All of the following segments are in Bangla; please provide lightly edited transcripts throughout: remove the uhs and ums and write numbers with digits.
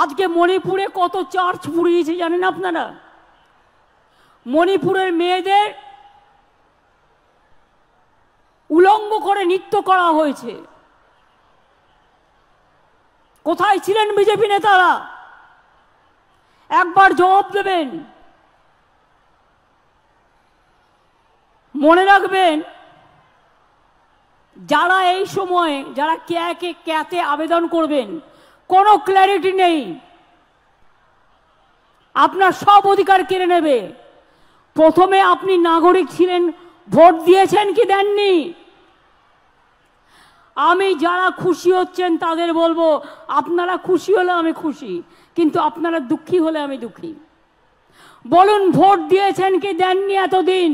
আজকে মণিপুরে কত চার্চ পুড়িয়েছে জানেন আপনারা? মণিপুরের মেয়েদের উলঙ্গ করে নৃত্য করা হয়েছে। কোথায় ছিলেন বিজেপি নেতারা? একবার জবাব দেবেন। মনে রাখবেন, যারা এই সময়ে যারা ক্যাতে আবেদন করবেন, কোনো ক্ল্যারিটি নেই, আপনার সব অধিকার কেড়ে নেবে। প্রথমে আপনি নাগরিক ছিলেন, ভোট দিয়েছেন কি দেননি? আমি যারা খুশি হচ্ছেন তাদের বলবো, আপনারা খুশি হলে আমি খুশি, কিন্তু আপনারা দুঃখী হলে আমি দুঃখী। বলুন, ভোট দিয়েছেন কি দেননি এতদিন?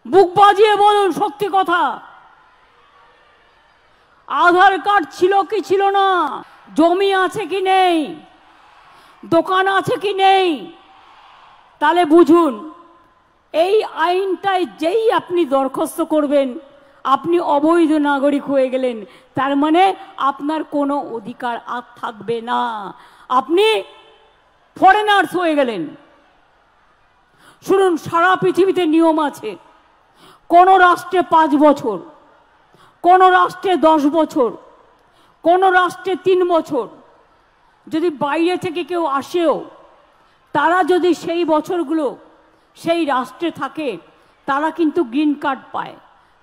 বুক বাজিয়ে বলুন সত্যি কথা। আধার কার্ড ছিল কি ছিল না? জমি আছে কি নেই? দোকান আছে কি নেই? তাহলে বুঝুন, এই আইনটায় যেই আপনি দরখাস্ত করবেন, আপনি অবৈধ নাগরিক হয়ে গেলেন। তার মানে আপনার কোনো অধিকার আর থাকবে না, আপনি ফরেনার্স হয়ে গেলেন। শুনুন, সারা পৃথিবীতে নিয়ম আছে। কোন রাষ্ট্রে 5 বছর, কোন রাষ্ট্রে 10 বছর, কোন রাষ্ট্রে 3 বছর। যদি বাইরে থেকে কেউ আসেও, তারা যদি সেই বছরগুলো সেই রাষ্ট্রে থাকে, তারা কিন্তু গ্রিন কার্ড পায়,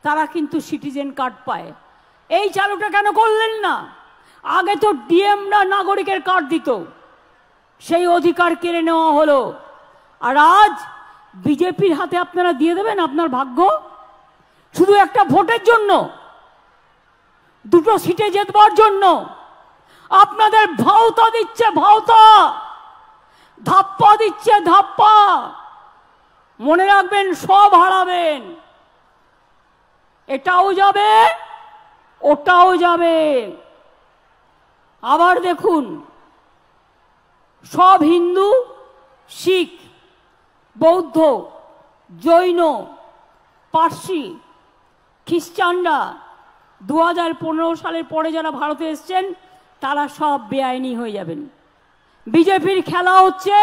তারা কিন্তু সিটিজেন কার্ড পায়। এই চালুটা কেন করলেন না? আগে তো ডিএমরা নাগরিকের কার্ড দিত, সেই অধিকার কেড়ে নেওয়া হলো। আর আজ বিজেপির হাতে আপনারা দিয়ে দেবেন আপনার ভাগ্য, শুধু একটা ভোটের জন্য, 2টো সিটে জেতবার জন্য। আপনাদের ভাওতা দিচ্ছে, ভাওতা, ধাপ্পা দিচ্ছে, ধাপ্পা। মনে রাখবেন, সব হারাবেন। এটাও যাবে, ওটাও যাবে। আবার দেখুন, সব হিন্দু, শিখ, বৌদ্ধ, জৈন, পার্সি, খ্রিস্টানরা 2015 সালের পরে যারা ভারতে এসছেন, তারা সব বেআইনি হয়ে যাবেন। বিজেপির খেলা হচ্ছে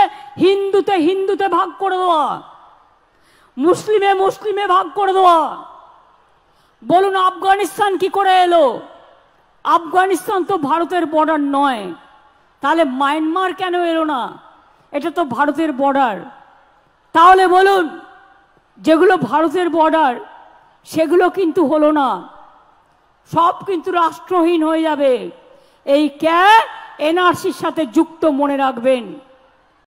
হিন্দুতে হিন্দুতে ভাগ করে দেওয়া, মুসলিমে মুসলিমে ভাগ করে দেওয়া। বলুন, আফগানিস্তান কি করে এলো? আফগানিস্তান তো ভারতের বর্ডার নয়, তাহলে মায়ানমার কেন এলো না? এটা তো ভারতের বর্ডার। তাহলে বলুন, যেগুলো ভারতের বর্ডার সেগুলো কিন্তু হলো না, সব কিন্তু রাষ্ট্রহীন হয়ে যাবে। এই এনআরসির সাথে যুক্ত, মনে রাখবেন।